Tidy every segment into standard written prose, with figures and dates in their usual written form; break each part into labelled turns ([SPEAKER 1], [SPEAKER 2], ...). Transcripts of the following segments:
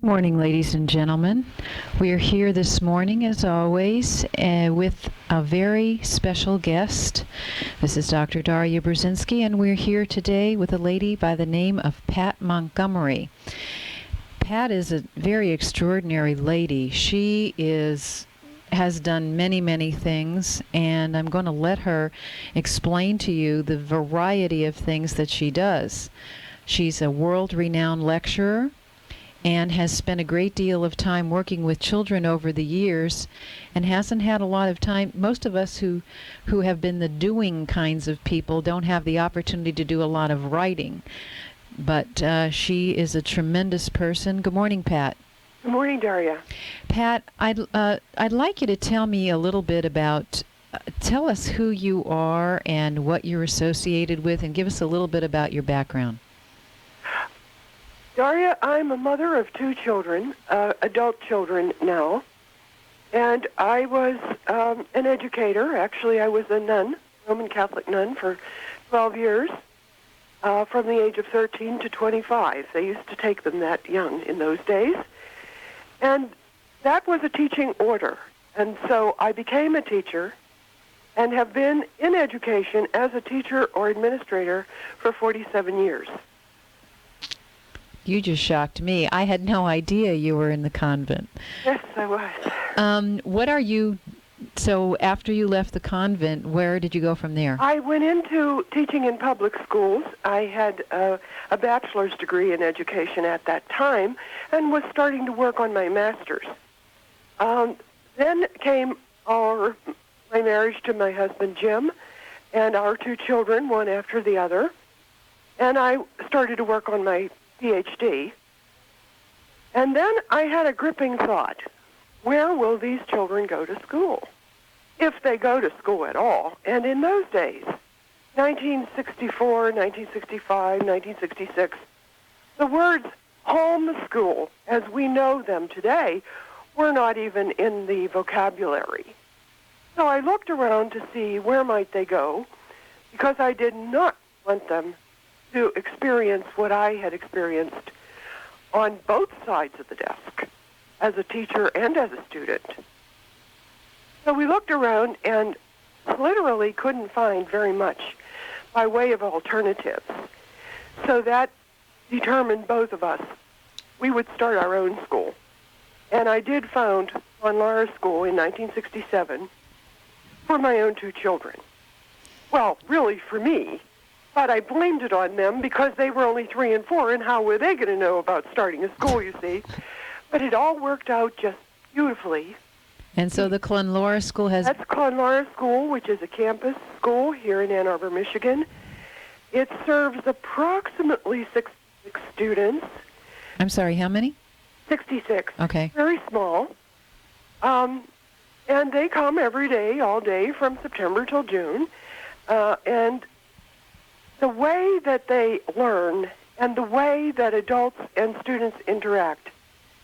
[SPEAKER 1] Morning, ladies and gentlemen. We are here this morning, as always, with a very special guest. This is Dr. Daria Brzezinski, and we're here today with a lady by the name of Pat Montgomery. Pat is a very extraordinary lady. She has done many, many things, and I'm going to let her explain to you the variety of things that she does. She's a world-renowned lecturer and has spent a great deal of time working with children over the years and hasn't had a lot of time. Most of us who have been the doing kinds of people don't have the opportunity to do a lot of writing. But she is a tremendous person. Good morning, Pat.
[SPEAKER 2] Good morning, Daria.
[SPEAKER 1] Pat, I'd like you to tell me a little bit about, tell us who you are and what you're associated with, and give us a little bit about your background.
[SPEAKER 2] Daria, I'm a mother of two children, adult children now, and I was an educator. Actually, I was a nun, Roman Catholic nun, for 12 years, from the age of 13 to 25. They used to take them that young in those days. And that was a teaching order. And so I became a teacher and have been in education as a teacher or administrator for 47 years.
[SPEAKER 1] You just shocked me. I had no idea you were in the convent.
[SPEAKER 2] Yes, I was.
[SPEAKER 1] So after you left the convent, where did you go from there?
[SPEAKER 2] I went into teaching in public schools. I had a bachelor's degree in education at that time and was starting to work on my master's. Then came my marriage to my husband, Jim, and our two children, one after the other. And I started to work on my PhD. And then I had a gripping thought. Where will these children go to school? If they go to school at all. And in those days, 1964, 1965, 1966, the words homeschool, as we know them today, were not even in the vocabulary. So I looked around to see where might they go, because I did not want them to experience what I had experienced on both sides of the desk, as a teacher and as a student. So we looked around and literally couldn't find very much by way of alternatives. So that determined both of us. We would start our own school. And I did found Clonlora School in 1967 for my own two children. Well, really for me, but I blamed it on them because they were only 3 and 4, and how were they going to know about starting a school, you see? But it all worked out just beautifully.
[SPEAKER 1] And so the Clonlora School has...
[SPEAKER 2] That's Clonlora School, which is a campus school here in Ann Arbor, Michigan. It serves approximately 66 students.
[SPEAKER 1] I'm sorry, how many?
[SPEAKER 2] 66.
[SPEAKER 1] Okay.
[SPEAKER 2] Very small. And they come every day, all day, from September till June. And the way that they learn and the way that adults and students interact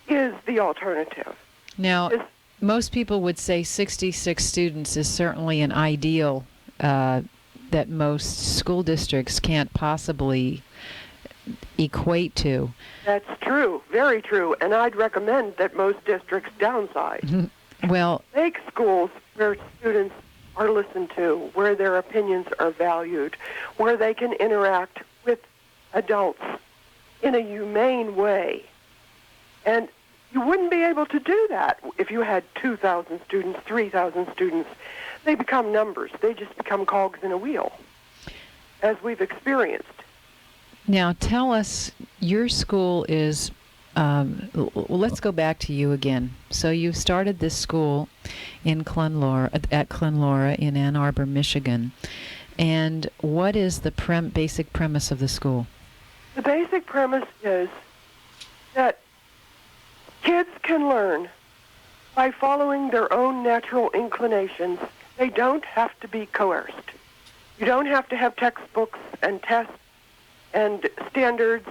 [SPEAKER 2] is the alternative.
[SPEAKER 1] Now, most people would say 66 students is certainly an ideal that most school districts can't possibly equate to.
[SPEAKER 2] That's true, very true, and I'd recommend that most districts downsize.
[SPEAKER 1] Well,
[SPEAKER 2] make schools where students are listened to, where their opinions are valued, where they can interact with adults in a humane way. And you wouldn't be able to do that if you had 2,000 students, 3,000 students. They become numbers. They just become cogs in a wheel, as we've experienced.
[SPEAKER 1] Now, tell us, your school is, let's go back to you again. So you started this school in at Clonlora in Ann Arbor, Michigan. And what is the basic premise of the school?
[SPEAKER 2] The basic premise is that kids can learn by following their own natural inclinations. They don't have to be coerced. You don't have to have textbooks and tests and standards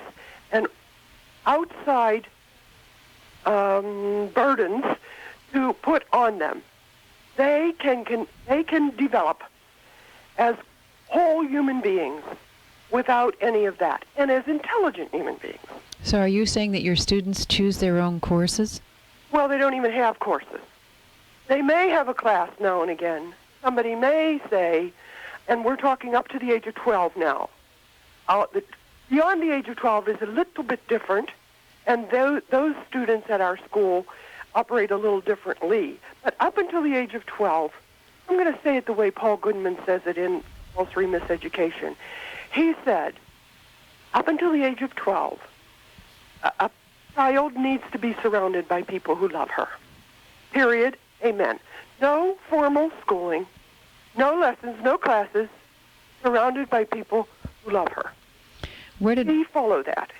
[SPEAKER 2] and outside burdens to put on them. They can develop as whole human beings without any of that, and as intelligent human beings.
[SPEAKER 1] So are you saying that your students choose their own courses?
[SPEAKER 2] Well, they don't even have courses. They may have a class now and again. Somebody may say, and we're talking up to the age of 12 now. Beyond the age of 12 is a little bit different, and those students at our school operate a little differently. But up until the age of 12, I'm going to say it the way Paul Goodman says it in Compulsory Miseducation. He said, up until the age of 12, a child needs to be surrounded by people who love her. Period. Amen. No formal schooling, no lessons, no classes, surrounded by people who love her. We follow that.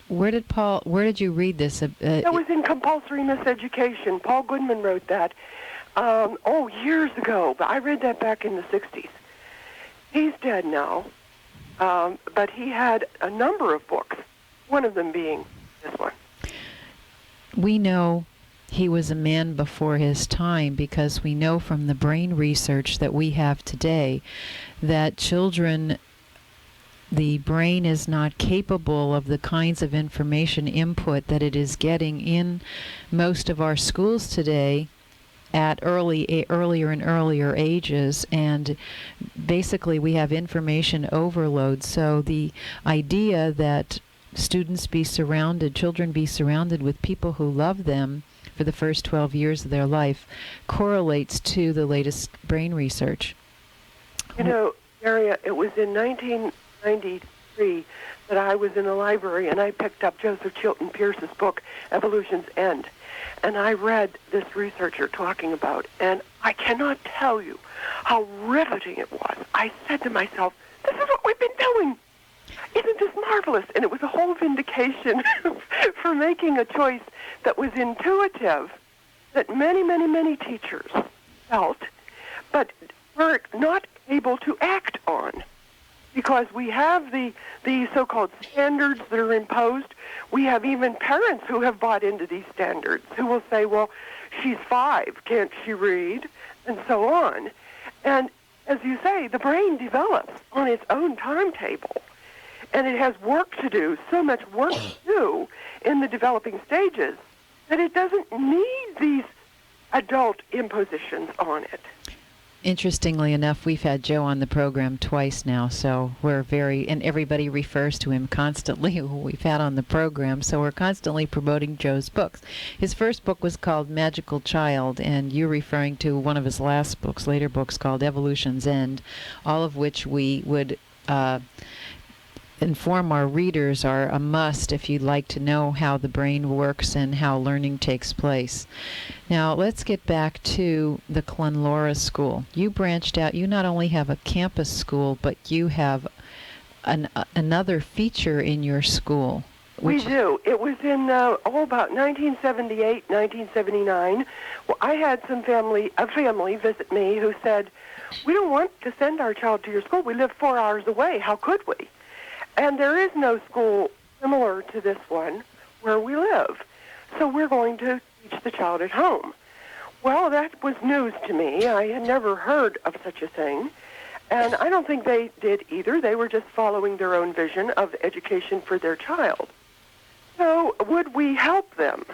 [SPEAKER 1] Where did you read this?
[SPEAKER 2] That was in Compulsory Miseducation. Paul Goodman wrote that, years ago, but I read that back in the 60s. He's dead now, but he had a number of books, one of them being this one.
[SPEAKER 1] We know he was a man before his time because we know from the brain research that we have today that children, the brain is not capable of the kinds of information input that it is getting in most of our schools today at earlier and earlier ages, and basically we have information overload. So the idea that children be surrounded with people who love them for the first 12 years of their life correlates to the latest brain research.
[SPEAKER 2] You know, Maria, it was in 1993 that I was in a library and I picked up Joseph Chilton Pearce's book, Evolution's End. And I read this researcher talking about, and I cannot tell you how riveting it was. I said to myself, this is what we've been doing. Isn't this marvelous? And it was a whole vindication for making a choice that was intuitive, that many, many, many teachers felt, but were not able to act on. Because we have the so-called standards that are imposed. We have even parents who have bought into these standards who will say, well, she's 5, can't she read? And so on. And as you say, the brain develops on its own timetable. And it has work to do, so much work to do in the developing stages that it doesn't need these adult impositions on it.
[SPEAKER 1] Interestingly enough, we've had Joe on the program twice now, so and everybody refers to him constantly who we've had on the program, so we're constantly promoting Joe's books. His first book was called Magical Child, and you're referring to one of his later books called Evolution's End, all of which we would inform our readers are a must if you'd like to know how the brain works and how learning takes place. Now, let's get back to the Clonlora School. You branched out. You not only have a campus school, but you have another feature in your school.
[SPEAKER 2] We do. It was in about 1978, 1979. Well, I had a family visit me who said, we don't want to send our child to your school. We live 4 hours away. How could we? And there is no school similar to this one where we live. So we're going to teach the child at home. Well, that was news to me. I had never heard of such a thing. And I don't think they did either. They were just following their own vision of education for their child. So would we help them?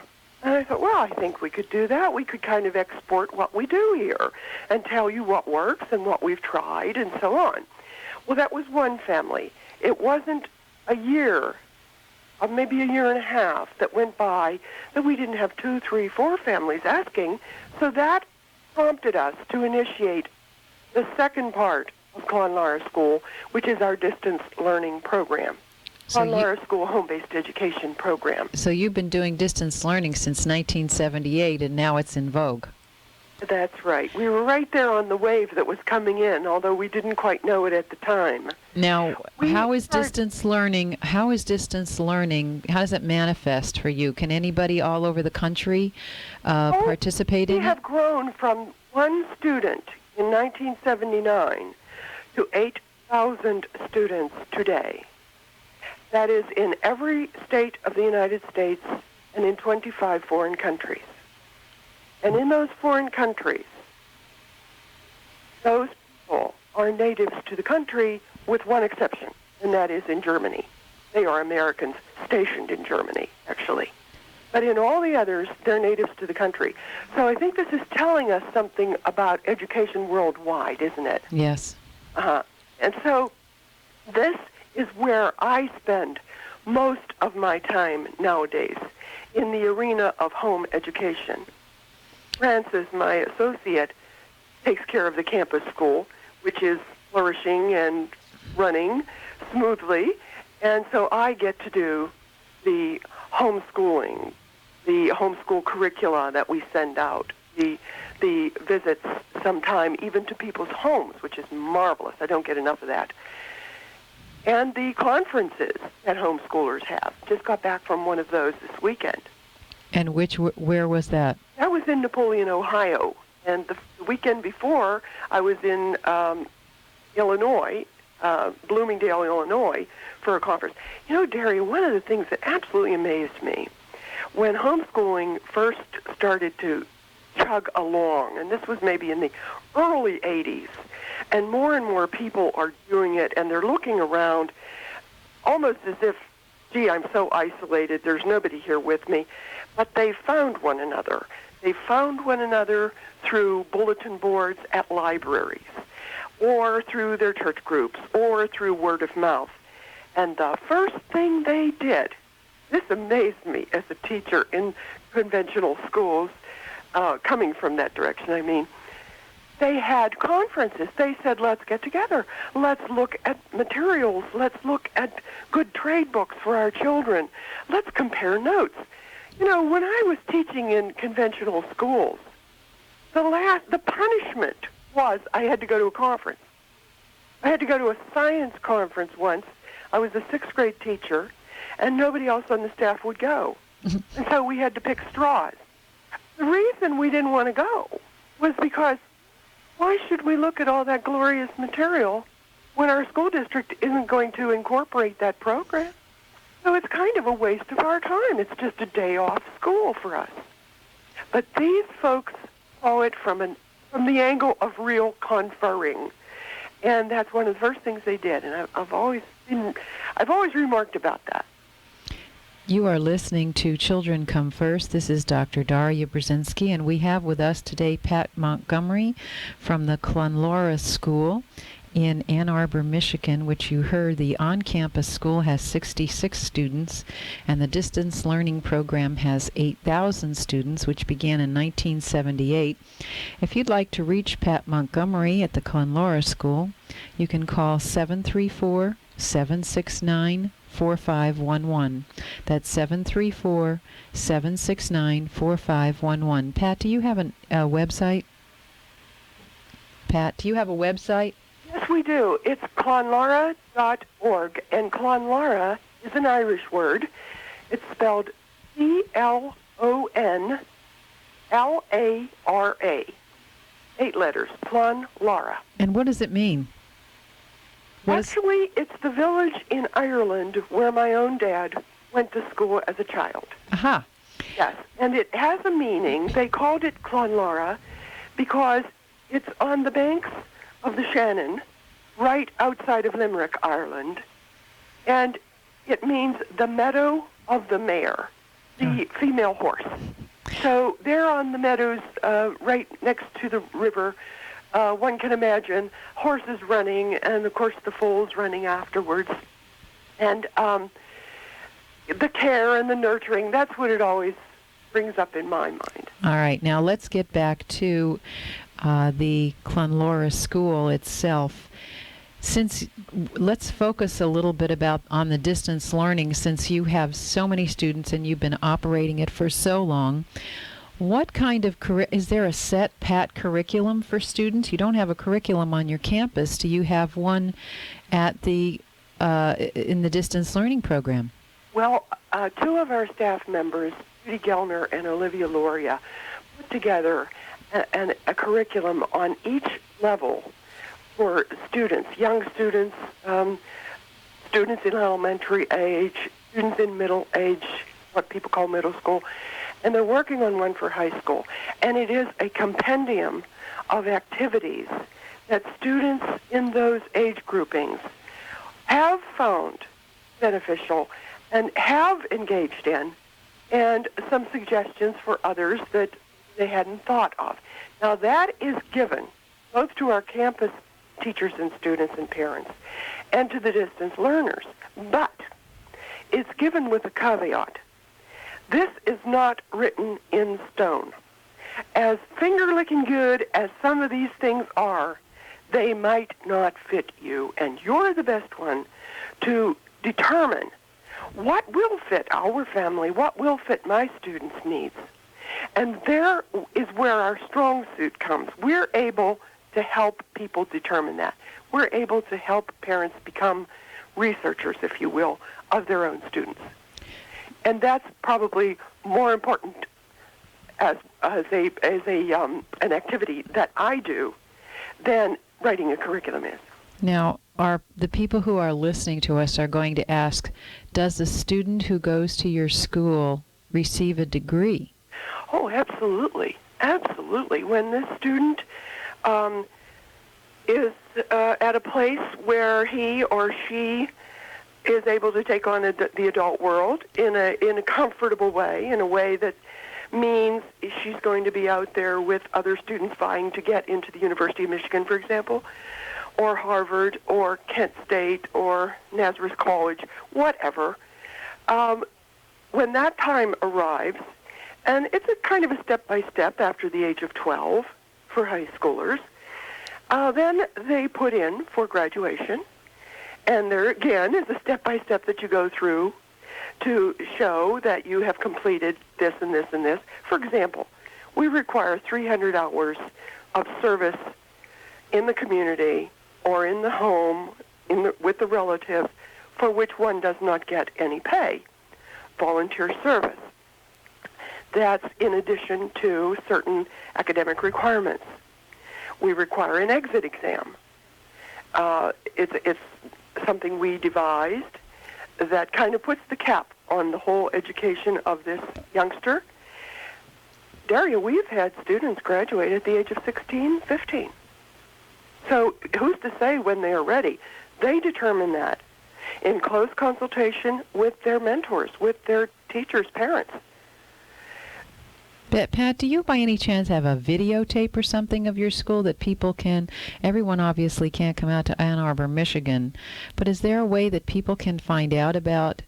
[SPEAKER 2] And I thought, well, I think we could do that. We could kind of export what we do here and tell you what works and what we've tried and so on. Well, that was one family. It wasn't a year, maybe a year and a half that went by that we didn't have 2, 3, 4 families asking. So that prompted us to initiate the second part of Clonlora School, which is our distance learning program. Clonlora School Home-Based Education Program.
[SPEAKER 1] So you've been doing distance learning since 1978, and now it's in vogue.
[SPEAKER 2] That's right. We were right there on the wave that was coming in, although we didn't quite know it at the time.
[SPEAKER 1] Now, how is distance learning, how does it manifest for you? Can anybody all over the country participate in it?
[SPEAKER 2] We have grown from one student in 1979 to 8,000 students today. That is in every state of the United States and in 25 foreign countries. And in those foreign countries, those people are natives to the country with one exception. and that is in Germany. They are Americans stationed in Germany, actually. But in all the others, they're natives to the country. So I think this is telling us something about education worldwide, isn't it?
[SPEAKER 1] Yes.
[SPEAKER 2] And so this is where I spend most of my time nowadays, in the arena of home education. Frances, my associate, takes care of the campus school, which is flourishing and running smoothly. And so I get to do the homeschooling, the homeschool curricula that we send out, the visits sometime even to people's homes, which is marvelous. I don't get enough of that. And the conferences that homeschoolers have. Just got back from one of those this weekend.
[SPEAKER 1] And where was that?
[SPEAKER 2] That was in Napoleon, Ohio. And the weekend before, I was in Illinois, Bloomingdale, Illinois, for a conference. You know, Derry, one of the things that absolutely amazed me, when homeschooling first started to chug along, and this was maybe in the early 80s, and more people are doing it, and they're looking around almost as if, gee, I'm so isolated, there's nobody here with me. But they found one another. They found one another through bulletin boards at libraries, or through their church groups, or through word of mouth. And the first thing they did, this amazed me as a teacher in conventional schools, coming from that direction, I mean, they had conferences. They said, let's get together. Let's look at materials. Let's look at good trade books for our children. Let's compare notes. You know, when I was teaching in conventional schools, the punishment was I had to go to a conference. I had to go to a science conference once. I was a sixth grade teacher, and nobody else on the staff would go. And so we had to pick straws. The reason we didn't want to go was because why should we look at all that glorious material when our school district isn't going to incorporate that program? So it's kind of a waste of our time. It's just a day off school for us. But these folks saw it from the angle of real conferring, and that's one of the first things they did. And I've always remarked about that.
[SPEAKER 1] You are listening to Children Come First. This is Dr. Darya Brzezinski, and we have with us today Pat Montgomery from the Clonlora School in Ann Arbor, Michigan, which you heard the on-campus school has 66 students, and the distance learning program has 8,000 students, which began in 1978. If you'd like to reach Pat Montgomery at the Clonlora School, you can call 734-769-4511. That's 734-769-4511. Pat, do you have a website? Pat, do you have a website?
[SPEAKER 2] Yes, we do. It's clonlora.org, and Clonlora is an Irish word. It's spelled C-L-O-N-L-A-R-A. 8 letters, Clonlora.
[SPEAKER 1] And what does it mean?
[SPEAKER 2] Actually, it's the village in Ireland where my own dad went to school as a child.
[SPEAKER 1] Aha.
[SPEAKER 2] Yes, and it has a meaning. They called it Clonlora because it's on the banks of the Shannon, right outside of Limerick, Ireland, and it means the meadow of the mare, the female horse. So they're on the meadows right next to the river. One can imagine horses running, and of course the foals running afterwards. And the care and the nurturing, that's what it always brings up in my mind.
[SPEAKER 1] All right, now let's get back to the Clonlora School itself. Let's focus a little bit on the distance learning, since you have so many students and you've been operating it for so long. What kind of is there a set Pat curriculum for students? You don't have a curriculum on your campus. Do you have one at the in the distance learning program?
[SPEAKER 2] Well, 2 of our staff members, Judy Gellner and Olivia Loria, put together a curriculum on each level for students, young students, students in elementary age, students in middle age, what people call middle school, and they're working on one for high school. And it is a compendium of activities that students in those age groupings have found beneficial and have engaged in, and some suggestions for others that they hadn't thought of. Now, that is given both to our campus teachers and students and parents and to the distance learners, but it's given with a caveat. This is not written in stone. As finger-licking good as some of these things are, they might not fit you, and you're the best one to determine what will fit our family, what will fit my students' needs. And there is where our strong suit comes. We're able to help people determine that. We're able to help parents become researchers, if you will, of their own students. And that's probably more important as an activity that I do than writing a curriculum is.
[SPEAKER 1] Now, the people who are listening to us are going to ask, does the student who goes to your school receive a degree?
[SPEAKER 2] Oh, absolutely. Absolutely. When this student is at a place where he or she is able to take on the adult world in a comfortable way, in a way that means she's going to be out there with other students vying to get into the University of Michigan, for example, or Harvard, or Kent State, or Nazareth College, whatever. When that time arrives, and it's a kind of a step-by-step after the age of 12 for high schoolers, then they put in for graduation, and there again is a step-by-step that you go through to show that you have completed this and this and this. For example, we require 300 hours of service in the community or in the home with the relative for which one does not get any pay, volunteer service. That's in addition to certain academic requirements. We require an exit exam. It's something we devised that kind of puts the cap on the whole education of this youngster. Daria, we've had students graduate at the age of 16, 15. So who's to say when they are ready? They determine that in close consultation with their mentors, with their teachers' parents.
[SPEAKER 1] Pat, do you by any chance have a videotape or something of your school that people can, everyone obviously can't come out to Ann Arbor, Michigan, but is there a way that people can find out about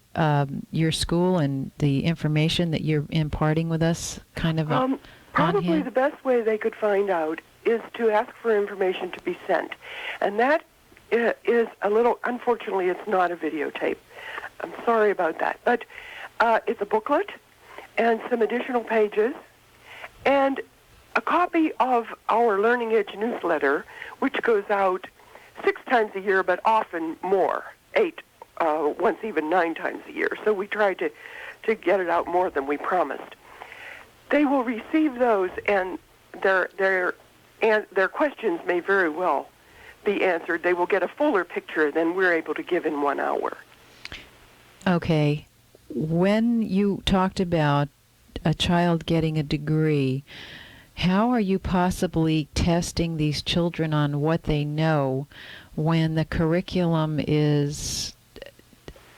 [SPEAKER 1] your school and the information that you're imparting with us kind of on
[SPEAKER 2] Probably
[SPEAKER 1] hand?
[SPEAKER 2] The best way they could find out is to ask for information to be sent. And that is a little, unfortunately, it's not a videotape. I'm sorry about that. But it's a booklet and some additional pages and a copy of our Learning Edge newsletter, which goes out 6 times a year, but often more, 8, once even 9 times a year. So we try to get it out more than we promised. They will receive those, and their questions may very well be answered. They will get a fuller picture than we're able to give in 1 hour.
[SPEAKER 1] Okay. When you talked about a child getting a degree, how are you possibly testing these children on what they know when the curriculum is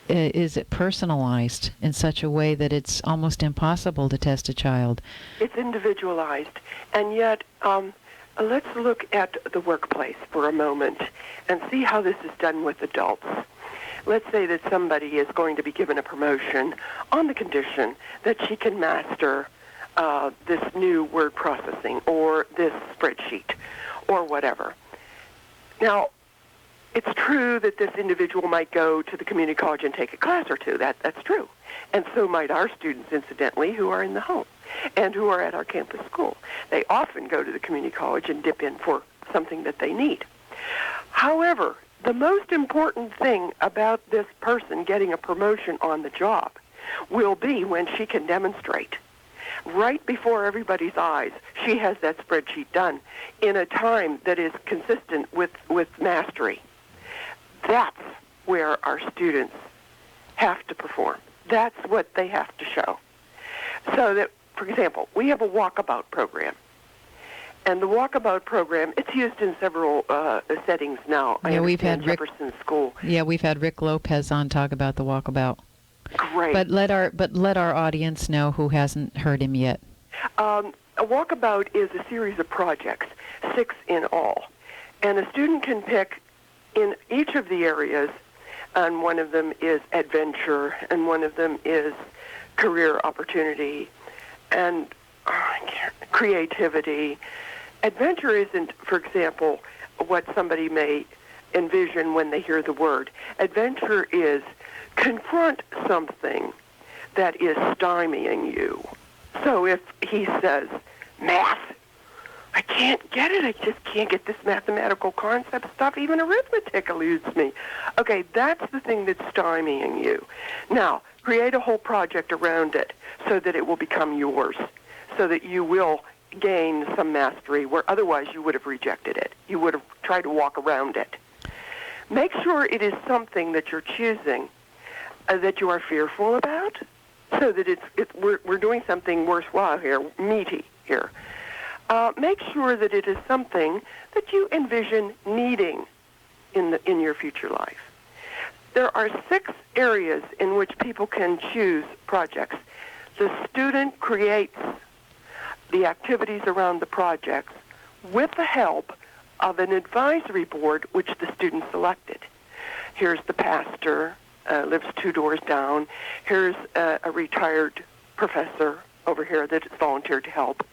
[SPEAKER 1] it personalized in such a way that it's almost impossible to test a child?
[SPEAKER 2] It's individualized, and yet let's look at the workplace for a moment and see how this is done with adults. Let's say that somebody is going to be given a promotion on the condition that she can master this new word processing or this spreadsheet or whatever. Now, it's true that this individual might go to the community college and take a class or two. That's true. And so might our students, incidentally, who are in the home and who are at our campus school. They often go to the community college and dip in for something that they need. However, the most important thing about this person getting a promotion on the job will be when she can demonstrate right before everybody's eyes she has that spreadsheet done in a time that is consistent with mastery. That's where our students have to perform. That's what they have to show. So that, for example, we have a Walkabout program. And the Walkabout program, it's used in several settings now.
[SPEAKER 1] Yeah, we've had
[SPEAKER 2] Jefferson School.
[SPEAKER 1] Yeah, we've had Rick Lopez on talk about the Walkabout.
[SPEAKER 2] Great.
[SPEAKER 1] But let our audience know who hasn't heard him yet.
[SPEAKER 2] A Walkabout is a series of projects, 6 in all. And a student can pick in each of the areas, and one of them is adventure, and one of them is career opportunity, and creativity. Adventure isn't, for example, what somebody may envision when they hear the word. Adventure is confront something that is stymieing you. So if he says, math, I can't get it. I just can't get this mathematical concept stuff. Even arithmetic eludes me. Okay, that's the thing that's stymieing you. Now, create a whole project around it so that it will become yours, so that you will gain some mastery where otherwise you would have rejected it. You would have tried to walk around it. Make sure it is something that you're choosing that you are fearful about, so that we're doing something worthwhile here, meaty here. Make sure that it is something that you envision needing in your future life. There are 6 areas in which people can choose projects. The student creates the activities around the projects with the help of an advisory board which the student selected. Here's the pastor, lives 2 doors down. Here's a retired professor over here that has volunteered to help.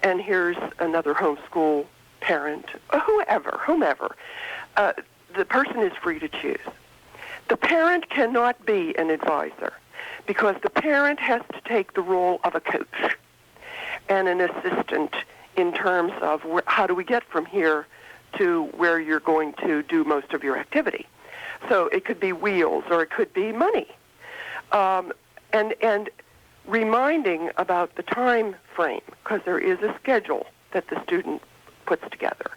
[SPEAKER 2] And here's another homeschool parent, whomever. The person is free to choose. The parent cannot be an advisor because the parent has to take the role of a coach and an assistant in terms of how do we get from here to where you're going to do most of your activity. So it could be wheels or it could be money. And reminding about the time frame, because there is a schedule that the student puts together.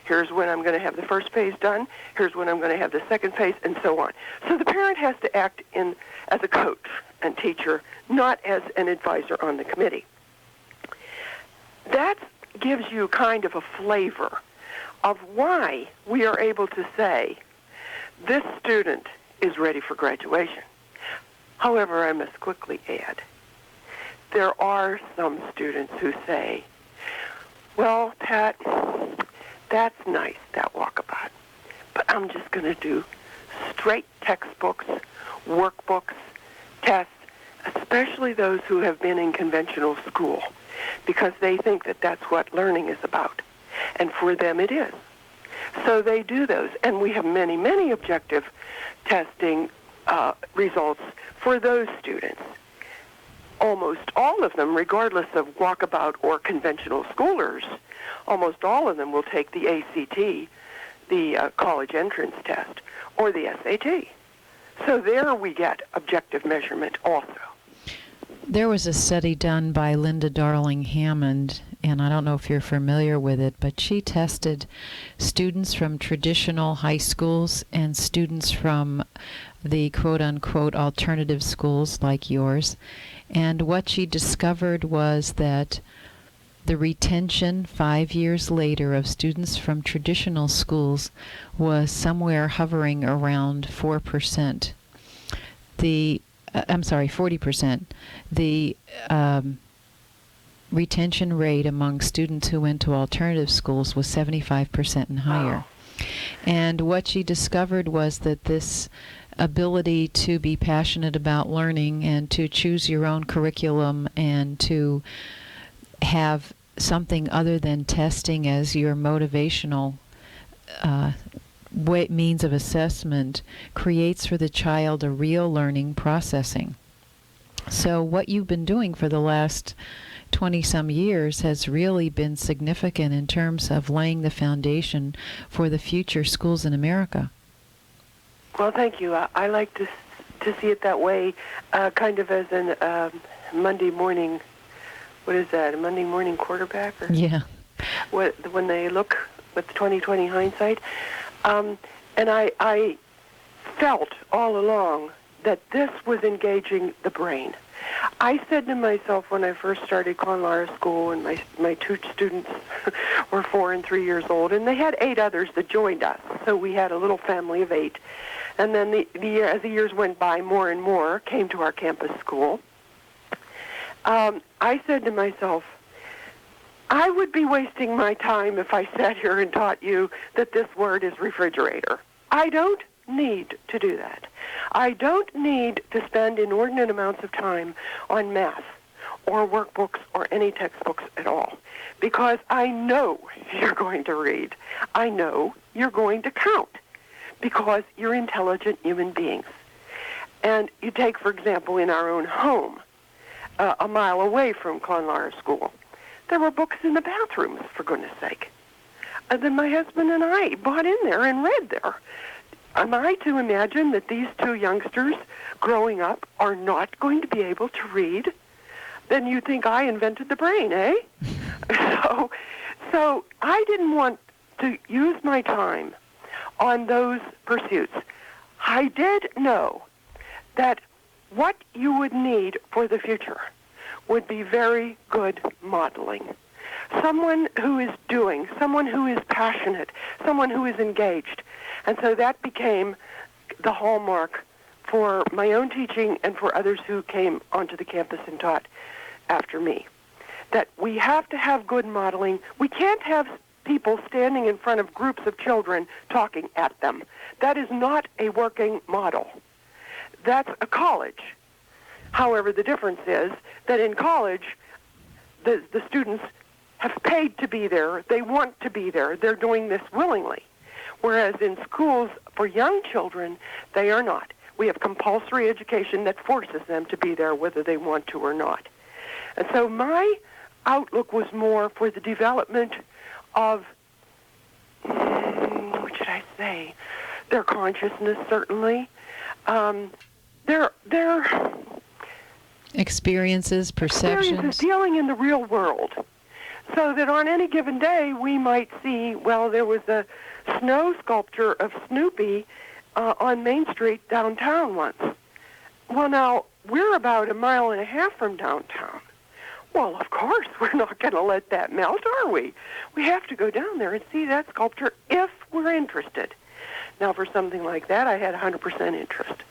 [SPEAKER 2] Here's when I'm going to have the first phase done. Here's when I'm going to have the second phase, and so on. So the parent has to act as a coach and teacher, not as an advisor on the committee. That gives you kind of a flavor of why we are able to say this student is ready for graduation. However, I must quickly add, there are some students who say, well, Pat, that's nice, that Walkabout, but I'm just going to do straight textbooks, workbooks, tests, especially those who have been in conventional school, because they think that that's what learning is about. And for them it is. So they do those. And we have many, many objective testing results for those students. Almost all of them, regardless of Walkabout or conventional schoolers, almost all of them will take the ACT, the college entrance test, or the SAT. So there we get objective measurement also.
[SPEAKER 1] There was a study done by Linda Darling Hammond, and I don't know if you're familiar with it, but she tested students from traditional high schools and students from the quote-unquote alternative schools like yours. And what she discovered was that the retention 5 years later of students from traditional schools was somewhere hovering around 4%. 40%. The retention rate among students who went to alternative schools was 75% and higher.
[SPEAKER 2] Wow.
[SPEAKER 1] And what she discovered was that this ability to be passionate about learning and to choose your own curriculum and to have something other than testing as your motivational means of assessment creates for the child a real learning processing. So what you've been doing for the last 20-some years has really been significant in terms of laying the foundation for the future schools in America.
[SPEAKER 2] Well, thank you. I like to see it that way, kind of as an Monday morning, what is that, a Monday morning quarterback? Or
[SPEAKER 1] Yeah.
[SPEAKER 2] When they look with 20/20 hindsight. And I felt all along that this was engaging the brain. I said to myself when I first started Clonlora School and my 2 students were 4 and 3 years old, and they had 8 others that joined us. So we had a little family of 8. And then as the years went by, more and more came to our campus school. I said to myself, I would be wasting my time if I sat here and taught you that this word is refrigerator. I don't need to do that. I don't need to spend inordinate amounts of time on math or workbooks or any textbooks at all, because I know you're going to read. I know you're going to count, because you're intelligent human beings. And you take, for example, in our own home, a mile away from Clonlora School, there were books in the bathrooms, for goodness sake. And then my husband and I bought in there and read there. Am I to imagine that these 2 youngsters growing up are not going to be able to read? Then you think I invented the brain, eh? So I didn't want to use my time on those pursuits. I did know that what you would need for the future would be very good modeling. Someone who is doing, someone who is passionate, someone who is engaged. And so that became the hallmark for my own teaching and for others who came onto the campus and taught after me. That we have to have good modeling. We can't have people standing in front of groups of children talking at them. That is not a working model. That's a college. However, the difference is that in college, the students have paid to be there. They want to be there. They're doing this willingly. Whereas in schools for young children, they are not. We have compulsory education that forces them to be there whether they want to or not. And so my outlook was more for the development of, what should I say, their consciousness, certainly. Their
[SPEAKER 1] experiences, perceptions.
[SPEAKER 2] Dealing in the real world. So that on any given day, we might see, well, there was a snow sculpture of Snoopy on Main Street downtown once. Well, now, we're about 1.5 miles from downtown. Well, of course, we're not going to let that melt, are we? We have to go down there and see that sculpture if we're interested. Now, for something like that, I had 100% interest.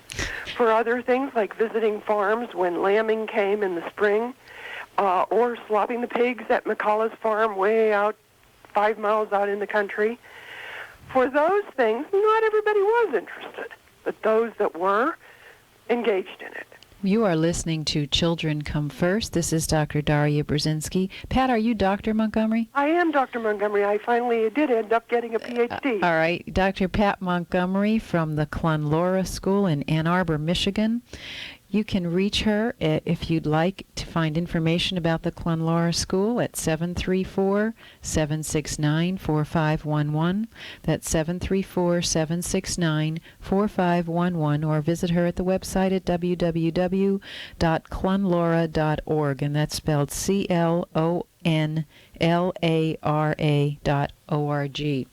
[SPEAKER 2] For other things, like visiting farms when lambing came in the spring, or slopping the pigs at McCullough's farm way out 5 miles out in the country, for those things, not everybody was interested, but those that were engaged in it.
[SPEAKER 1] You are listening to Children Come First. This is Dr. Daria Brzezinski. Pat, are you Dr. Montgomery?
[SPEAKER 2] I am Dr. Montgomery. I finally did end up getting a Ph.D.
[SPEAKER 1] All right. Dr. Pat Montgomery from the Clonlora School in Ann Arbor, Michigan. You can reach her if you'd like to find information about the Clonlora School at 734-769-4511. That's 734-769-4511, or visit her at the website at www.clonlora.org, and that's spelled CLONLARA.org.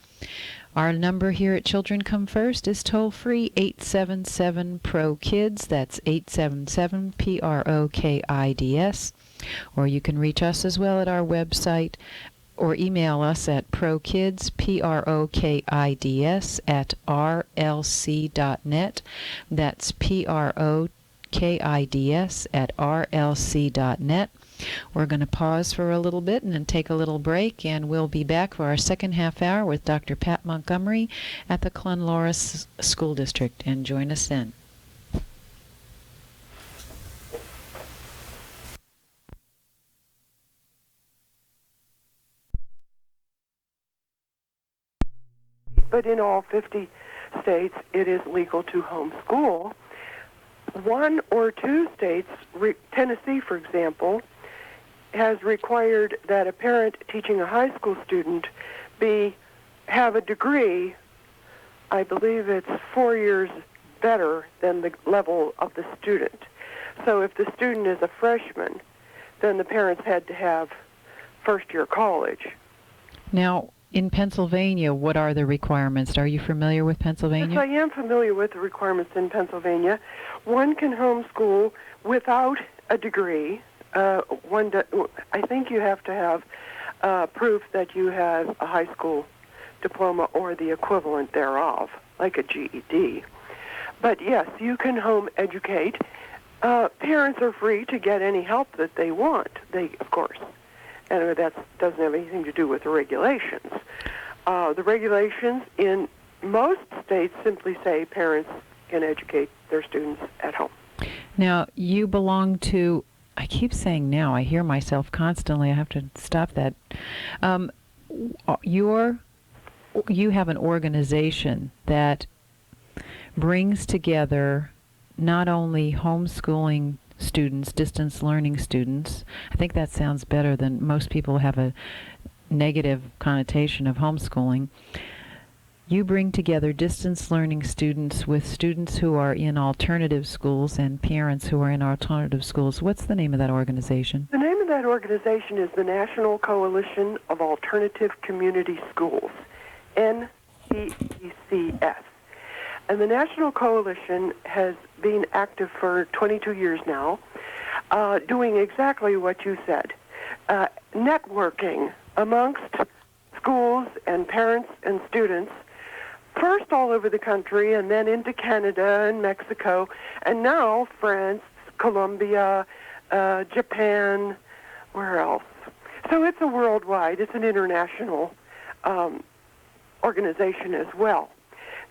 [SPEAKER 1] Our number here at Children Come First is toll-free 877-PRO-KIDS. That's 877-PROKIDS. Or you can reach us as well at our website or email us at PROKIDS, PROKIDS, at rlc.net. That's PROKIDS at rlc.net. We're going to pause for a little bit and then take a little break, and we'll be back for our second half hour with Dr. Pat Montgomery at the Clonlora School District, and join us then.
[SPEAKER 2] But in all 50 states, it is legal to homeschool. 1 or 2 states, Tennessee, for example, has required that a parent teaching a high school student have a degree. I believe it's 4 years better than the level of the student. So if the student is a freshman, then the parents had to have first-year college.
[SPEAKER 1] Now, in Pennsylvania, what are the requirements? Are you familiar with Pennsylvania?
[SPEAKER 2] Yes, I am familiar with the requirements in Pennsylvania. One can homeschool without a degree. I think you have to have proof that you have a high school diploma or the equivalent thereof, like a GED. But yes, you can home educate. Parents are free to get any help that they want, of course. And that doesn't have anything to do with the regulations. The regulations in most states simply say parents can educate their students at home.
[SPEAKER 1] Now, you belong to, I keep saying now, I hear myself constantly, I have to stop that. You have an organization that brings together not only homeschooling students, distance learning students. I think that sounds better than most people have a negative connotation of homeschooling. You bring together distance learning students with students who are in alternative schools and parents who are in alternative schools. What's the name of that organization?
[SPEAKER 2] The name of that organization is the National Coalition of Alternative Community Schools, NCCS. And the National Coalition has been active for 22 years now, doing exactly what you said, networking amongst schools and parents and students, first all over the country and then into Canada and Mexico, and now France, Colombia, Japan, where else? So it's a worldwide, it's an international organization as well.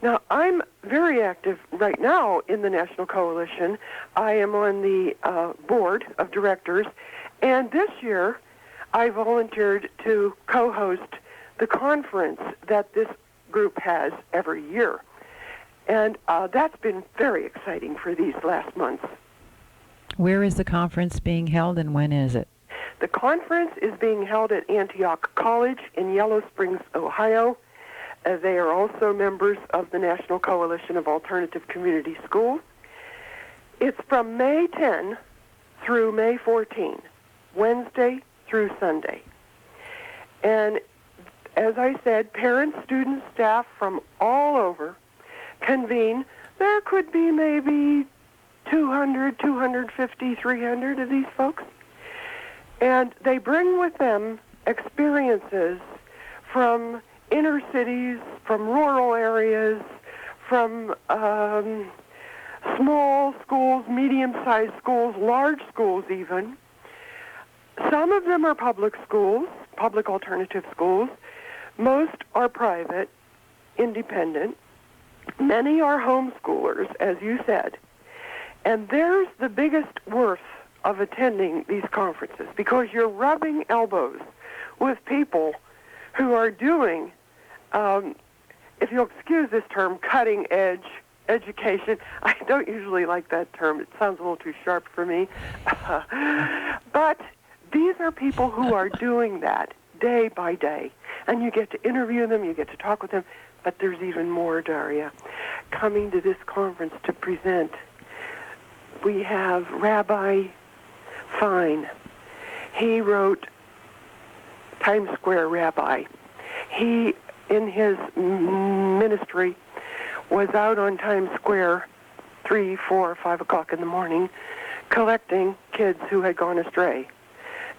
[SPEAKER 2] Now, I'm very active right now in the National Coalition. I am on the board of directors, and this year I volunteered to co-host the conference that this group has every year. And that's been very exciting for these last months.
[SPEAKER 1] Where is the conference being held and when is it?
[SPEAKER 2] The conference is being held at Antioch College in Yellow Springs, Ohio. They are also members of the National Coalition of Alternative Community Schools. It's from May 10 through May 14, Wednesday through Sunday. And as I said, parents, students, staff from all over convene. There could be maybe 200, 250, 300 of these folks. And they bring with them experiences from inner cities, from rural areas, from small schools, medium-sized schools, large schools even. Some of them are public schools, public alternative schools. Most are private, independent. Many are homeschoolers, as you said. And there's the biggest worth of attending these conferences, because you're rubbing elbows with people who are doing, if you'll excuse this term, cutting-edge education. I don't usually like that term. It sounds a little too sharp for me. But these are people who are doing that day by day. And you get to interview them, you get to talk with them. But there's even more, Daria. Coming to this conference to present, we have Rabbi Fine. He wrote Times Square Rabbi. He, in his ministry, was out on Times Square 3, 4, 5 o'clock in the morning collecting kids who had gone astray.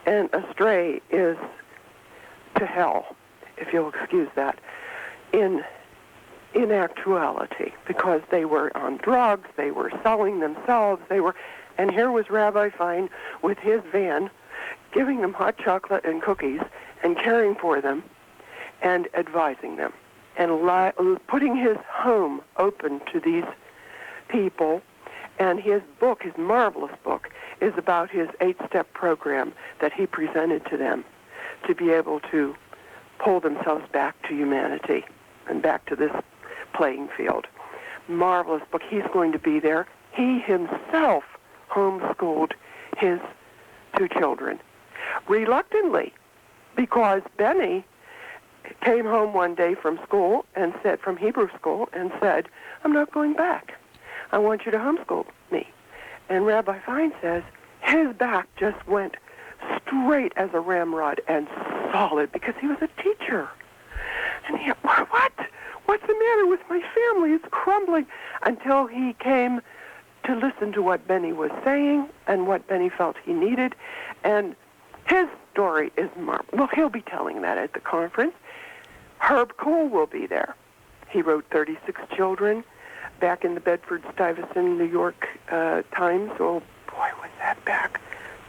[SPEAKER 2] And astray is to hell, if you'll excuse that, in actuality, because they were on drugs, they were selling themselves, and here was Rabbi Fine with his van giving them hot chocolate and cookies and caring for them and advising them and putting his home open to these people. And his book, his marvelous book, is about his 8-step program that he presented to them to be able to pull themselves back to humanity and back to this playing field. Marvelous book. He's going to be there. He himself homeschooled his 2 children. Reluctantly, because Benny came home one day from school and said, from Hebrew school, and said, I'm not going back. I want you to homeschool me. And Rabbi Fine says his back just went straight as a ramrod and solid because he was a teacher. And he, what? What's the matter with my family? It's crumbling. Until he came to listen to what Benny was saying and what Benny felt he needed. And his story is well, he'll be telling that at the conference. Herb Cole will be there. He wrote 36 Children back in the Bedford-Stuyvesant, New York Times. Oh, boy, was that back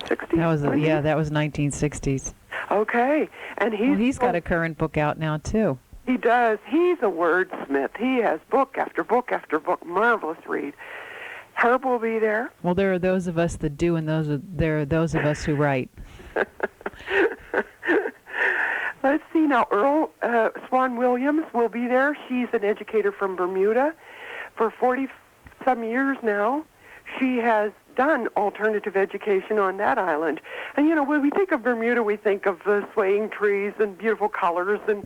[SPEAKER 2] 60s?
[SPEAKER 1] That was 1960s.
[SPEAKER 2] Okay. And
[SPEAKER 1] he's got a current book out now, too.
[SPEAKER 2] He does. He's a wordsmith. He has book after book after book. Marvelous read. Herb will be there.
[SPEAKER 1] Well, there are those of us that do, and there are those of us who write.
[SPEAKER 2] Let's see now. Earl Swan Williams will be there. She's an educator from Bermuda. For 40-some years now, she has done alternative education on that island. And, when we think of Bermuda, we think of the swaying trees and beautiful colors and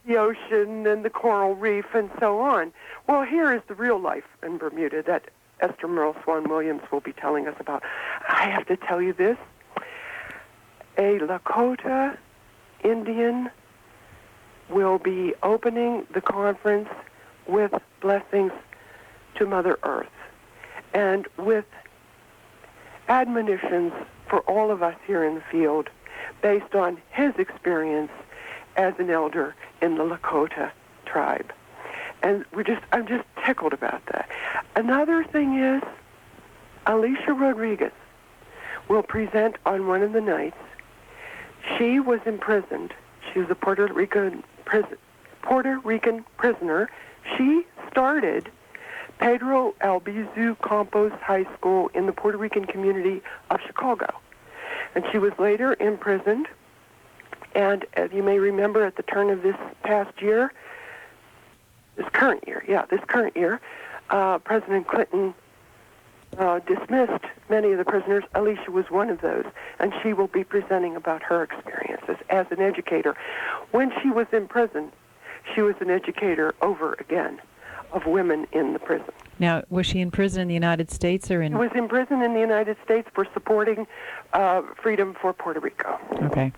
[SPEAKER 2] the ocean and the coral reef and so on. Well, here is the real life in Bermuda that Esther Merle Swan Williams will be telling us about. I have to tell you this. A Lakota Indian will be opening the conference with blessings to Mother Earth and with admonitions for all of us here in the field based on his experience as an elder in the Lakota tribe. And I'm just tickled about that. Another thing is, Alicia Rodriguez will present on one of the nights. She was imprisoned. She was a Puerto Rican prisoner. She started Pedro Albizu Campos High School in the Puerto Rican community of Chicago. And she was later imprisoned. And as you may remember, at the turn of this current year, President Clinton dismissed many of the prisoners. Alicia was one of those, and she will be presenting about her experiences as an educator. When she was in prison, she was an educator over again of women in the prison.
[SPEAKER 1] Now, was she in prison in the United States or in...
[SPEAKER 2] She was in prison in the United States for supporting freedom for Puerto Rico.
[SPEAKER 1] Okay.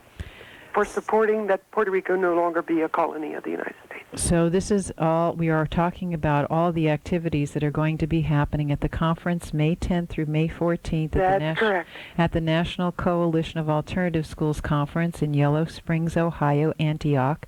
[SPEAKER 2] For supporting that Puerto Rico no longer be a colony of the United States.
[SPEAKER 1] So this is all, we are talking about all the activities that are going to be happening at the conference May 10th through May 14th
[SPEAKER 2] correct.
[SPEAKER 1] At the National Coalition of Alternative Schools Conference in Yellow Springs, Ohio, Antioch.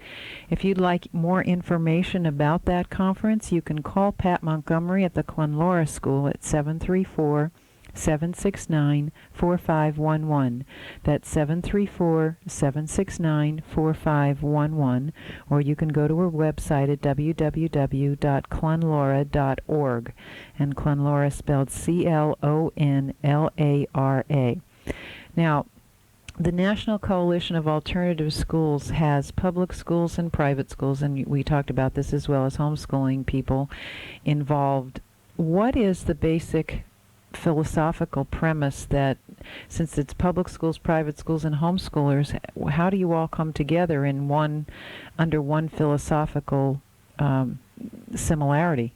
[SPEAKER 1] If you'd like more information about that conference, you can call Pat Montgomery at the Clonlora School at 734-769-4511. That's 734-769-4511. Or you can go to her website at www.clonlora.org. And Clonlora spelled C-L-O-N-L-A-R-A. Now, the National Coalition of Alternative Schools has public schools and private schools, and we talked about this as well as homeschooling people involved. What is the basic philosophical premise that, since it's public schools, private schools, and homeschoolers, how do you all come together in under one philosophical similarity?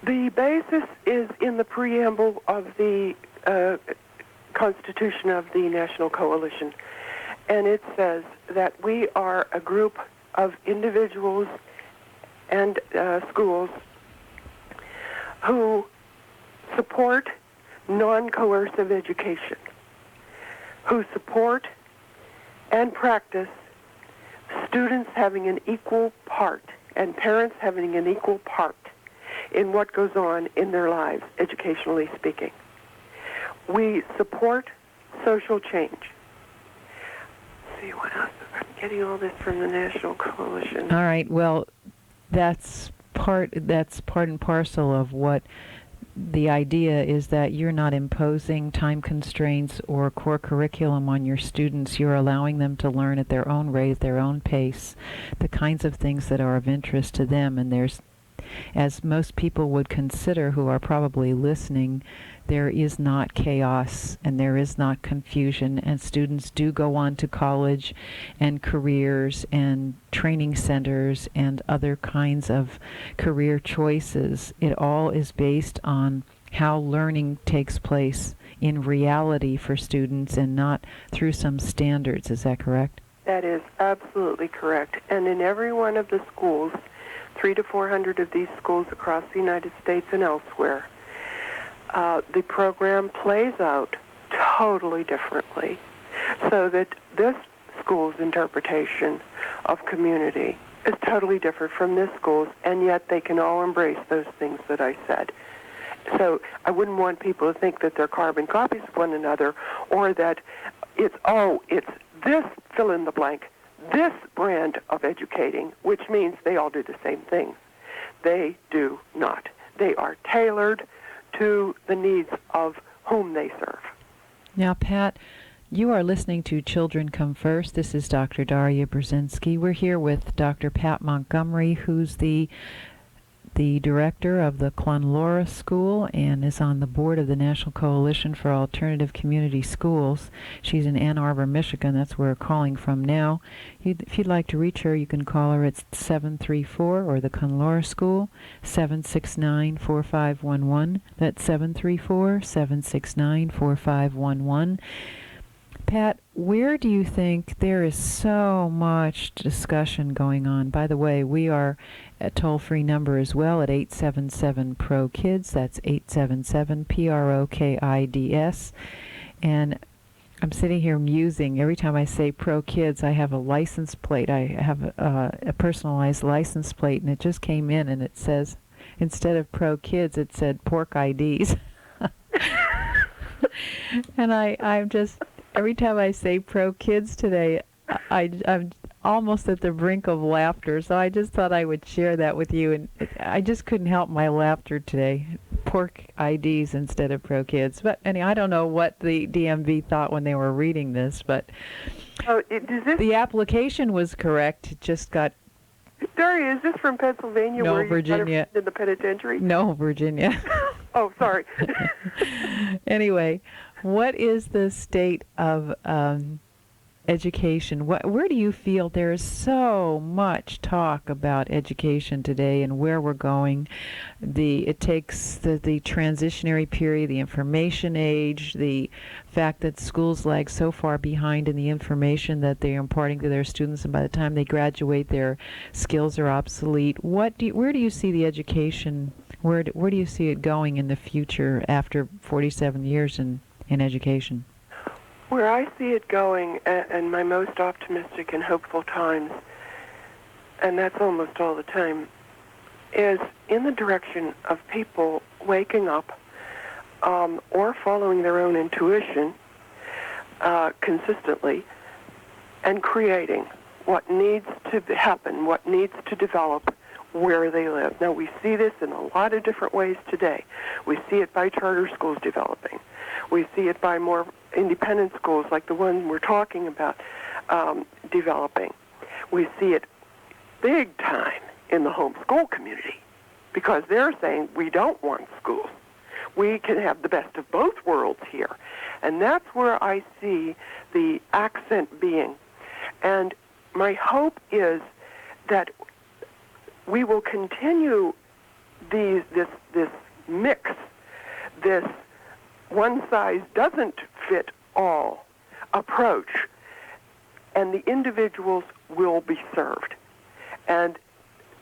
[SPEAKER 2] The basis is in the preamble of the Constitution of the National Coalition, and it says that we are a group of individuals and schools who support non-coercive education, who support and practice students having an equal part and parents having an equal part in what goes on in their lives, educationally speaking. We support social change. Let's see what else. I'm getting all this from the National Coalition.
[SPEAKER 1] All right. Well, that's part and parcel of what the idea is, that you're not imposing time constraints or core curriculum on your students. You're allowing them to learn at their own rate, their own pace, the kinds of things that are of interest to them. And there's, as most people would consider who are probably listening, there is not chaos and there is not confusion, and students do go on to college and careers and training centers and other kinds of career choices. It all is based on how learning takes place in reality for students and not through some standards. Is that correct?
[SPEAKER 2] That is absolutely correct. And in every one of the schools, 300 to 400 of these schools across the United States and elsewhere, the program plays out totally differently. So that this school's interpretation of community is totally different from this school's, and yet they can all embrace those things that I said. So I wouldn't want people to think that they're carbon copies of one another, or that it's this fill in the blank, this brand of educating, which means they all do the same thing. They do not. They are tailored to the needs of whom they serve.
[SPEAKER 1] Now, Pat, you are listening to Children Come First. This is Dr. Darya Brzezinski. We're here with Dr. Pat Montgomery, who's the director of the Clonlora School and is on the board of the National Coalition for Alternative Community Schools. She's in Ann Arbor, Michigan. That's where we're calling from now. If you'd like to reach her, you can call her at 734, or the Clonlora School, 769-4511. That's 734-769-4511. Pat, where do you think there is so much discussion going on? By the way, we are a toll-free number as well at 877-PRO-KIDS. That's 877-PROKIDS. And I'm sitting here musing. Every time I say Pro-KIDS, I have a license plate. I have a personalized license plate, and it just came in, and it says, instead of Pro-KIDS, it said Pork IDs. And I'm just... Every time I say Pro-KIDS today, I'm almost at the brink of laughter, so I just thought I would share that with you, and I just couldn't help my laughter today. Pork IDs instead of Pro-KIDS. But anyway, I don't know what the DMV thought when they were reading this, but the application was correct. It just got...
[SPEAKER 2] Daria, is this from Pennsylvania?
[SPEAKER 1] No,
[SPEAKER 2] where
[SPEAKER 1] Virginia.
[SPEAKER 2] You in the penitentiary?
[SPEAKER 1] No, Virginia.
[SPEAKER 2] Oh, sorry.
[SPEAKER 1] Anyway, what is the state of education? Where do you feel there is so much talk about education today and where we're going? It takes the transitionary period, the information age, the fact that schools lag so far behind in the information that they're imparting to their students, and by the time they graduate, their skills are obsolete. Where do you see the education? Where do you see it going in the future after 47 years in education?
[SPEAKER 2] Where I see it going, and my most optimistic and hopeful times, and that's almost all the time, is in the direction of people waking up or following their own intuition consistently and creating what needs to happen, what needs to develop where they live. Now, we see this in a lot of different ways today. We see it by charter schools developing. We see it by more independent schools like the one we're talking about developing. We see it big time in the homeschool community because they're saying we don't want schools. We can have the best of both worlds here. And that's where I see the accent being. And my hope is that we will continue this mix, this one-size-doesn't-fit-all approach, and the individuals will be served, and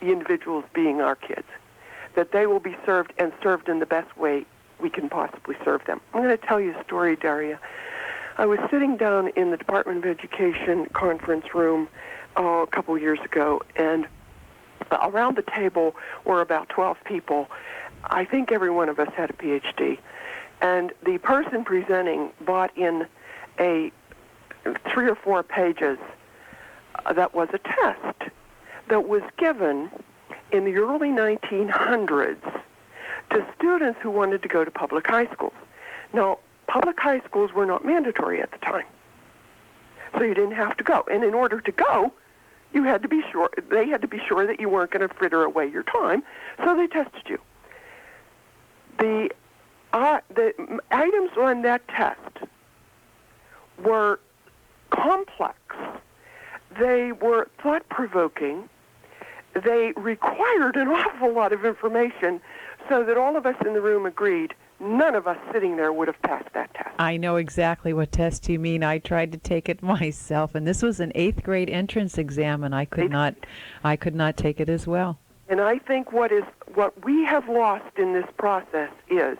[SPEAKER 2] the individuals being our kids, that they will be served and served in the best way we can possibly serve them. I'm going to tell you a story, Daria. I was sitting down in the Department of Education conference room a couple years ago, and around the table were about 12 people. I think every one of us had a PhD. And the person presenting brought in a 3 or 4 pages that was a test that was given in the early 1900s to students who wanted to go to public high schools. Now, public high schools were not mandatory at the time, so you didn't have to go. And in order to go, they had to be sure that you weren't going to fritter away your time, so they tested you. The items on that test were complex. They were thought-provoking. They required an awful lot of information so that all of us in the room agreed none of us sitting there would have passed that test.
[SPEAKER 1] I know exactly what test you mean. I tried to take it myself, and this was an 8th grade entrance exam, and I could not take it as well.
[SPEAKER 2] And I think what we have lost in this process is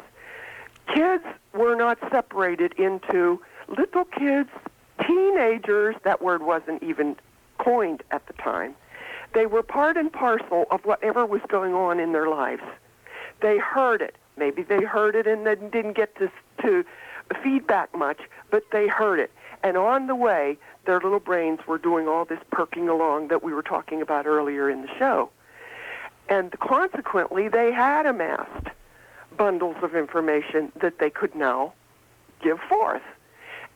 [SPEAKER 2] kids were not separated into little kids, Teenagers, that word wasn't even coined at the time. They were part and parcel of whatever was going on in their lives. They heard it. Maybe they heard it and then didn't get to feedback much, but they heard it. And on the way, their little brains were doing all this perking along that we were talking about earlier in the show. And consequently, they had amassed bundles of information that they could now give forth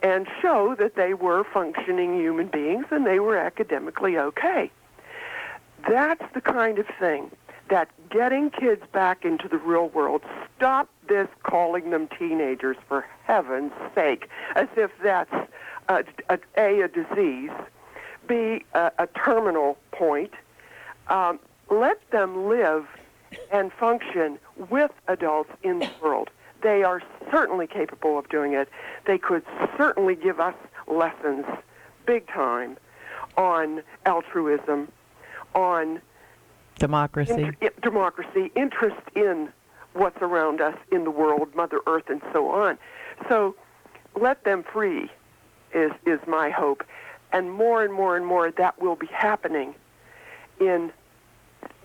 [SPEAKER 2] and show that they were functioning human beings and they were academically okay. That's the kind of thing that getting kids back into the real world, stop this calling them teenagers, for heaven's sake, as if that's a disease, B, a terminal point. Let them live and function with adults in the world. They are certainly capable of doing it. They could certainly give us lessons, big time, on altruism, on
[SPEAKER 1] democracy,
[SPEAKER 2] interest in what's around us in the world, Mother Earth, and so on. So let them free is my hope. And more and more and more that will be happening in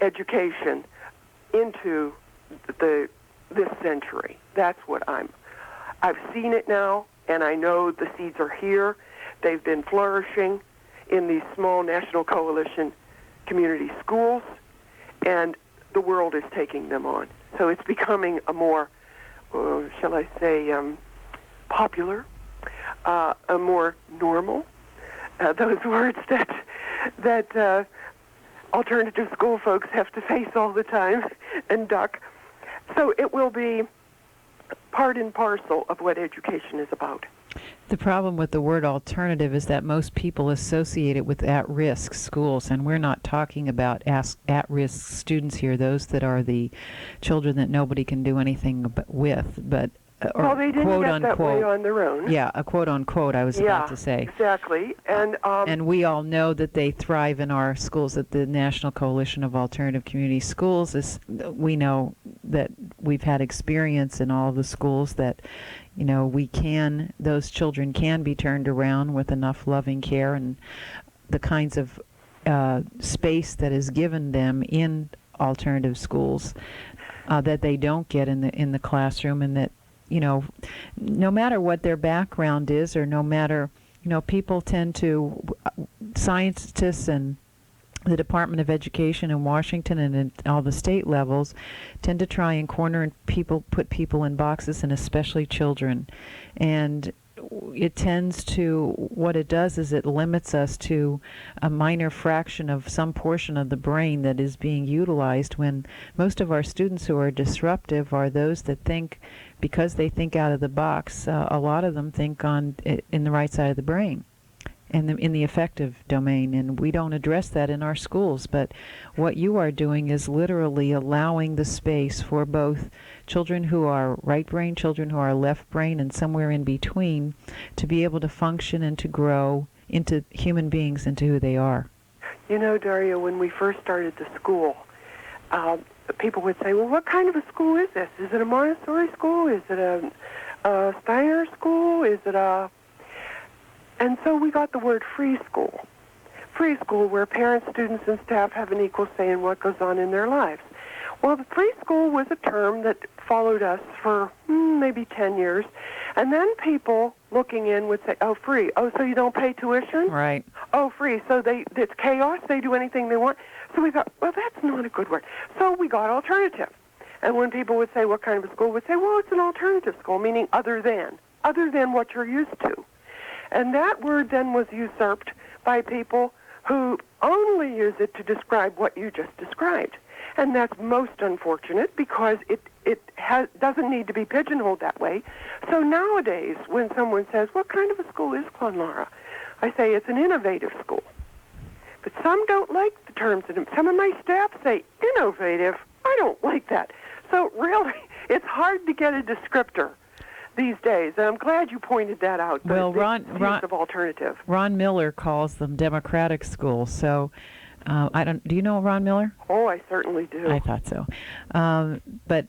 [SPEAKER 2] education into this century. That's what I've seen it now, and I know the seeds are here. They've been flourishing in these small National Coalition community schools, and the world is taking them on. So it's becoming a more, shall I say, popular, a more normal, those words that alternative school folks have to face all the time and duck. So it will be part and parcel of what education is about.
[SPEAKER 1] The problem with the word alternative is that most people associate it with at-risk schools, and we're not talking about at-risk students here, those that are the children that nobody can do anything with, but or
[SPEAKER 2] well, they didn't
[SPEAKER 1] quote
[SPEAKER 2] get
[SPEAKER 1] unquote,
[SPEAKER 2] that way on their own.
[SPEAKER 1] Yeah, a quote unquote, I was about to say.
[SPEAKER 2] Exactly.
[SPEAKER 1] And we all know that they thrive in our schools at the National Coalition of Alternative Community Schools. We know that we've had experience in all of the schools that, you know, those children can be turned around with enough loving care and the kinds of space that is given them in alternative schools that they don't get in the classroom, and that, you know, no matter what their background is, or no matter, you know, people tend to, scientists and the Department of Education in Washington and at all the state levels tend to try and put people in boxes, and especially children. And what it does is it limits us to a minor fraction of some portion of the brain that is being utilized, when most of our students who are disruptive are those that think, because they think out of the box, a lot of them think in the right side of the brain and in the affective domain, and we don't address that in our schools. But what you are doing is literally allowing the space for both children who are right brain, children who are left brain, and somewhere in between, to be able to function and to grow into human beings, into who they are.
[SPEAKER 2] You know, Daria, when we first started the school, people would say, well, what kind of a school is this? Is it a Montessori school? Is it a Steiner school? Is it a... And so we got the word free school. Free school, where parents, students, and staff have an equal say in what goes on in their lives. Well, the free school was a term that followed us for maybe 10 years. And then people looking in would say, oh, free. Oh, so you don't pay tuition?
[SPEAKER 1] Right.
[SPEAKER 2] Oh, free. So it's chaos. They do anything they want. So we thought, well, that's not a good word. So we got alternative. And when people would say, what kind of a school, we'd say, well, it's an alternative school, meaning other than what you're used to. And that word then was usurped by people who only use it to describe what you just described. And that's most unfortunate, because it doesn't need to be pigeonholed that way. So nowadays, when someone says, what kind of a school is Clonlora? I say it's an innovative school. But some don't like the terms. Some of my staff say innovative. I don't like that. So really, it's hard to get a descriptor these days, and I'm glad you pointed that out.
[SPEAKER 1] Well,
[SPEAKER 2] use of alternative.
[SPEAKER 1] Ron Miller calls them democratic schools. So, do you know Ron Miller?
[SPEAKER 2] Oh, I certainly do.
[SPEAKER 1] I thought so, but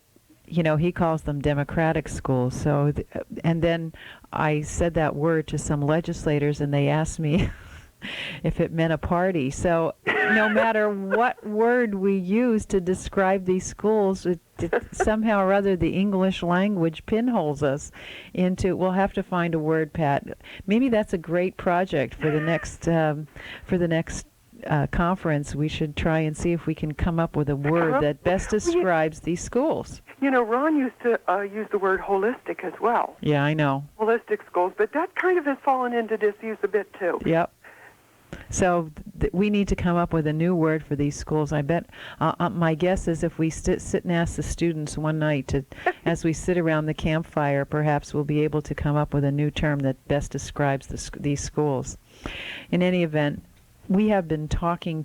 [SPEAKER 1] he calls them democratic schools. So, and then I said that word to some legislators, and they asked me if it meant a party. So no matter what word we use to describe these schools, it somehow or other the English language pinholes us into. We'll have to find a word, Pat. Maybe that's a great project for the next conference. We should try and see if we can come up with a word that best describes these schools.
[SPEAKER 2] Ron used to use the word holistic as well.
[SPEAKER 1] Yeah, I know.
[SPEAKER 2] Holistic schools, but that kind of has fallen into disuse a bit too.
[SPEAKER 1] Yep. So we need to come up with a new word for these schools. I bet my guess is if we sit and ask the students one night as we sit around the campfire, perhaps we'll be able to come up with a new term that best describes these schools. In any event, we have been talking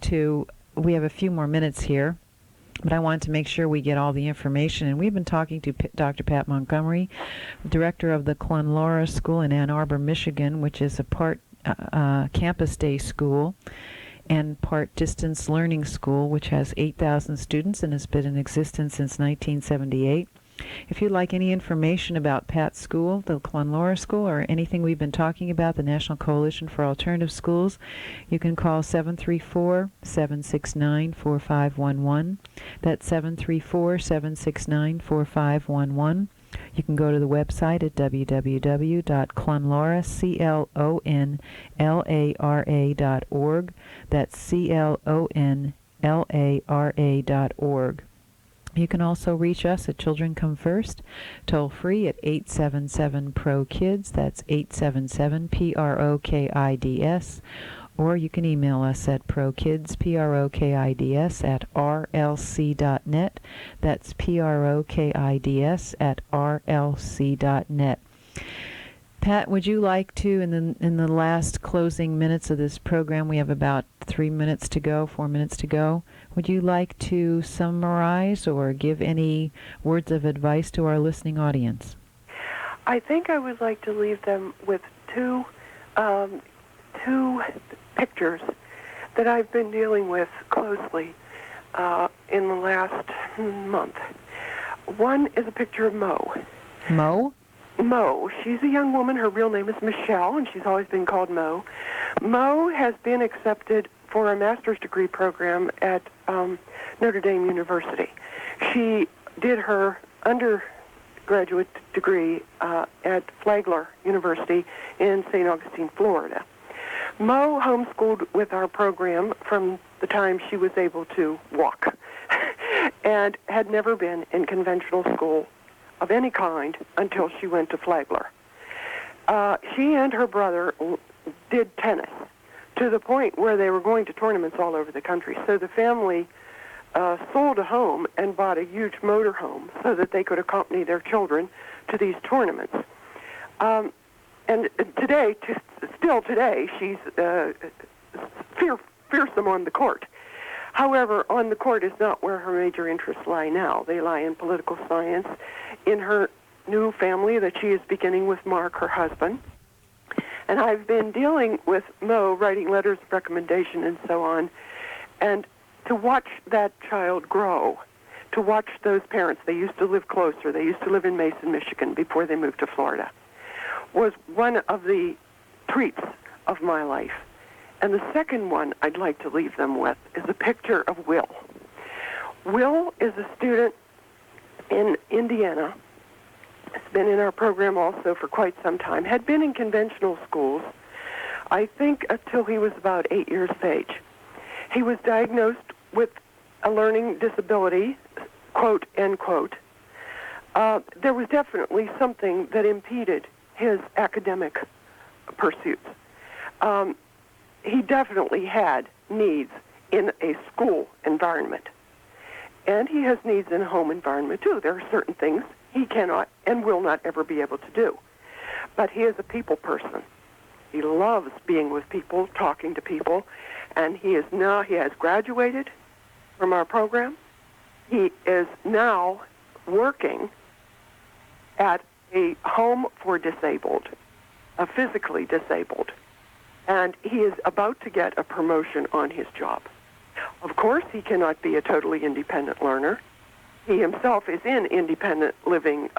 [SPEAKER 1] we have a few more minutes here, but I wanted to make sure we get all the information. And we've been talking to Dr. Pat Montgomery, director of the Clonlora School in Ann Arbor, Michigan, which is a part campus day school and part distance learning school, which has 8,000 students and has been in existence since 1978. If you'd like any information about Pat's school, the Clonlora School, or anything we've been talking about, the National Coalition for Alternative Schools, you can call 734-769-4511. That's 734-769-4511. You can go to the website at www.clonlara.org. That's clonlara.org. You can also reach us at Children Come First, toll free at 877-PRO-KIDS. That's 877-PROKIDS. Or you can email us at PROKIDS, PROKIDS, at rlc.net. That's PROKIDS at rlc.net. Pat, would you like to, in the last closing minutes of this program, we have about 4 minutes to go, would you like to summarize or give any words of advice to our listening audience?
[SPEAKER 2] I think I would like to leave them with two pictures that I've been dealing with closely in the last month. One is a picture of Mo.
[SPEAKER 1] Mo?
[SPEAKER 2] Mo. She's a young woman. Her real name is Michelle, and she's always been called Mo. Mo has been accepted for a master's degree program at Notre Dame University. She did her undergraduate degree at Flagler University in St. Augustine, Florida. Mo homeschooled with our program from the time she was able to walk and had never been in conventional school of any kind until she went to Flagler. She and her brother did tennis to the point where they were going to tournaments all over the country. So the family sold a home and bought a huge motor home so that they could accompany their children to these tournaments. And still today, she's fearsome on the court. However, on the court is not where her major interests lie now. They lie in political science, in her new family that she is beginning with Mark, her husband. And I've been dealing with Mo, writing letters of recommendation and so on, and to watch that child grow, to watch those parents, they used to live closer, they used to live in Mason, Michigan before they moved to Florida, was one of the treats of my life. And the second one I'd like to leave them with is a picture of Will. Will is a student in Indiana. Has been in our program also for quite some time. Had been in conventional schools, I think, until he was about 8 years of age. He was diagnosed with a learning disability, quote, end quote. There was definitely something that impeded his academic pursuits. He definitely had needs in a school environment. And he has needs in a home environment, too. There are certain things he cannot and will not ever be able to do. But he is a people person. He loves being with people, talking to people, and he has graduated from our program. He is now working at a home for disabled, physically disabled, and he is about to get a promotion on his job. Of course, he cannot be a totally independent learner. he himself is in independent living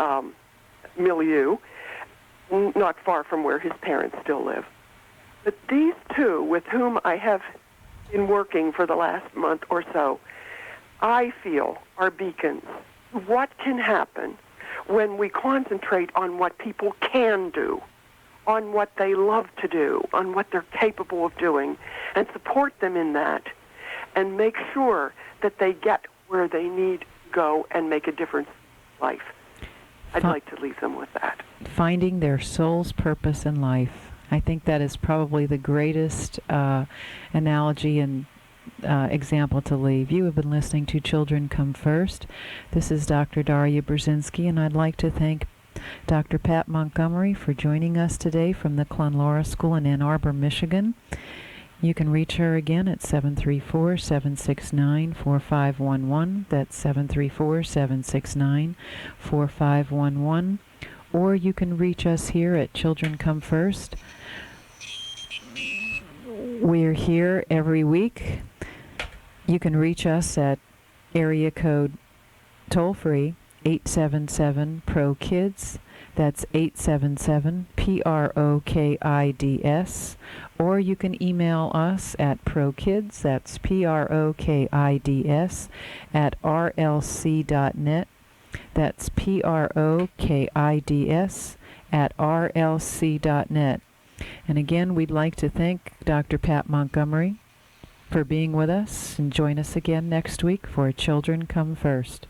[SPEAKER 2] milieu, not far from where his parents still live. But these two, with whom I have been working for the last month or so, I feel are beacons. What can happen when we concentrate on what people can do, on what they love to do, on what they're capable of doing, and support them in that, and make sure that they get where they need to go and make a difference in life. I'd like to leave them with that.
[SPEAKER 1] Finding their soul's purpose in life. I think that is probably the greatest analogy and example to leave. You have been listening to Children Come First. This is Dr. Darya Brzezinski, and I'd like to thank Dr. Pat Montgomery for joining us today from the Clonlora School in Ann Arbor, Michigan. You can reach her again at 734-769-4511. That's 734-769-4511. Or you can reach us here at Children Come First. We're here every week. You can reach us at area code toll-free 877-PRO-KIDS. That's 877-PROKIDS. Or you can email us at PROKIDS, that's PROKIDS, at rlc.net. That's PROKIDS at rlc.net. And again, we'd like to thank Dr. Pat Montgomery for being with us, and join us again next week for Children Come First.